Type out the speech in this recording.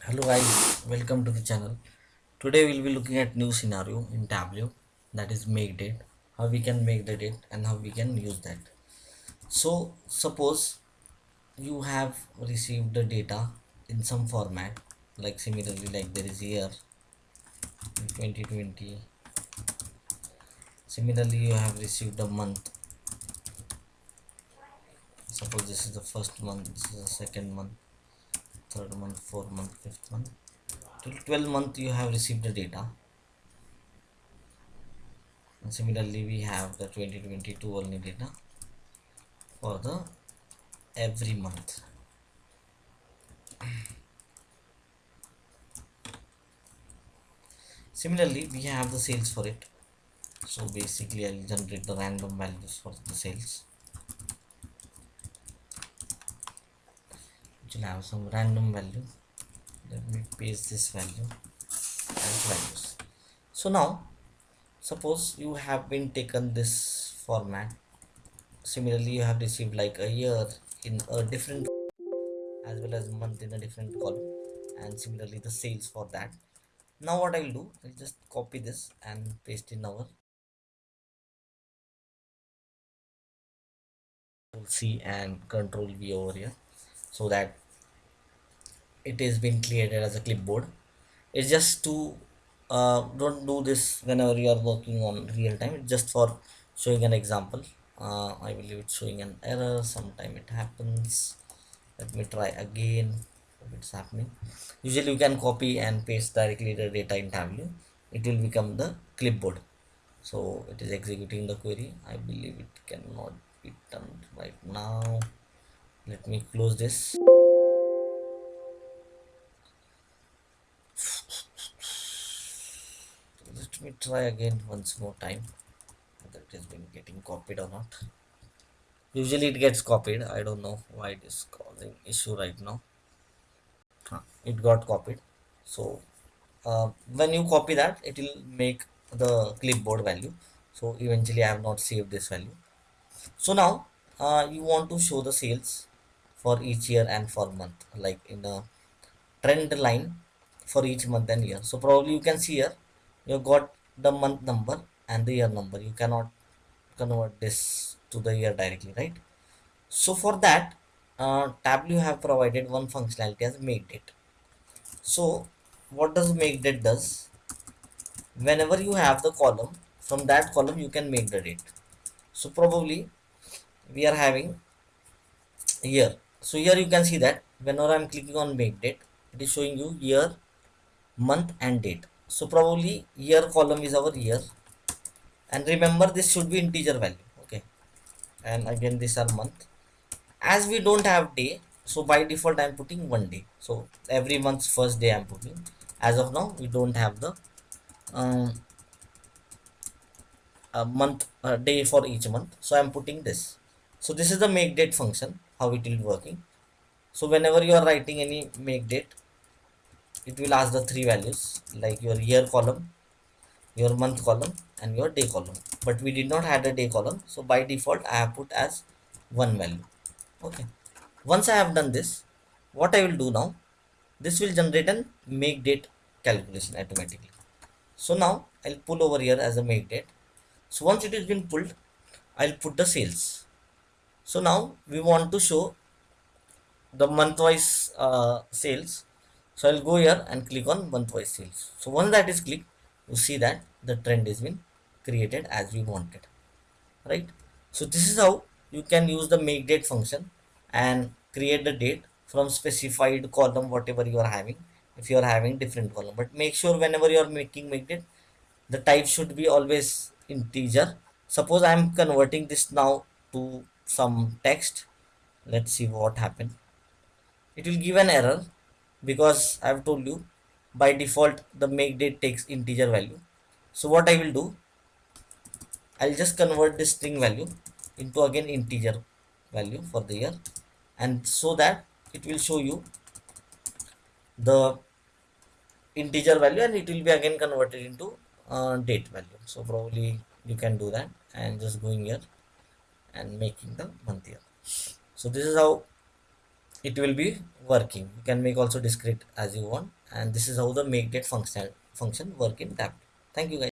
Hello guys, welcome to the channel. Today we'll be looking at new scenario in Tableau, that is make date, how we can make the date and how we can use that. So suppose you have received the data in some format, like similarly like there is year in 2020. Similarly you have received a month. Suppose this is the first month, this is the second month, third month, fourth month, fifth month. Till 12 month you have received the data. And similarly we have the 2022 only data for the every month. Similarly we have the sales for it. So basically I'll generate the random values for the sales, which will have some random value. Let me paste this value as values. So now suppose you have been taken this format. Similarly you have received like a year in a different as well as month in a different column, and similarly the sales for that. Now what I'll do, I'll just copy this and paste in our C and control V over here, so that it is been created as a clipboard. It's just to don't do this whenever you are working on real time. It's just for showing an example. I believe it's showing an error. Sometime it happens. Let me try again if it's happening. Usually you can copy and paste directly the data in Tableau. It will become the clipboard. So it is executing the query. I believe it cannot be done right now. Let me close this. Let me try again once more time whether it has been getting copied or not. Usually it gets copied. I don't know why it is causing issue right now. It got copied. So when you copy that, it will make the clipboard value. So eventually I have not saved this value. So now you want to show the sales for each year and for month, like in a trend line for each month and year. So probably you can see here you got the month number and the year number. You cannot convert this to the year directly, right? So for that, Tableau have provided one functionality as make date. So what does make date does? Whenever you have the column, from that column you can make the date. So probably we are having year. So here you can see that whenever I'm clicking on make date, it is showing you year, month and date. So probably year column is our year, and remember this should be integer value. Okay, and again these are month. As we don't have day, so by default I'm putting 1 day. So every month's first day I'm putting. As of now we don't have the um, a month day for each month, so I'm putting this. So this is the make date function, how it will be working. So whenever you are writing any make date, it will ask the three values, like your year column, your month column and your day column. But we did not add a day column, so by default I have put as one value. Okay, once I have done this, what I will do now, this will generate an make date calculation automatically. So now I'll pull over here as a make date. So once it has been pulled, I'll put the sales. So now we want to show the month wise sales. So I'll go here and click on month wise sales. So once that is clicked, you see that the trend has been created as we wanted, right? So this is how you can use the make date function and create the date from specified column whatever you are having. If you are having different column, but make sure whenever you are making make date, the type should be always integer. Suppose I am converting this now to some text. Let's see what happened. It will give an error because I have told you by default the make date takes integer value. So what I will do, I'll just convert this string value into again integer value for the year, and so that it will show you the integer value and it will be again converted into date value. So probably you can do that and just going here and making the month year. So this is how it will be working. You can make also discrete as you want, and this is how the make date function work in tab. Thank you guys.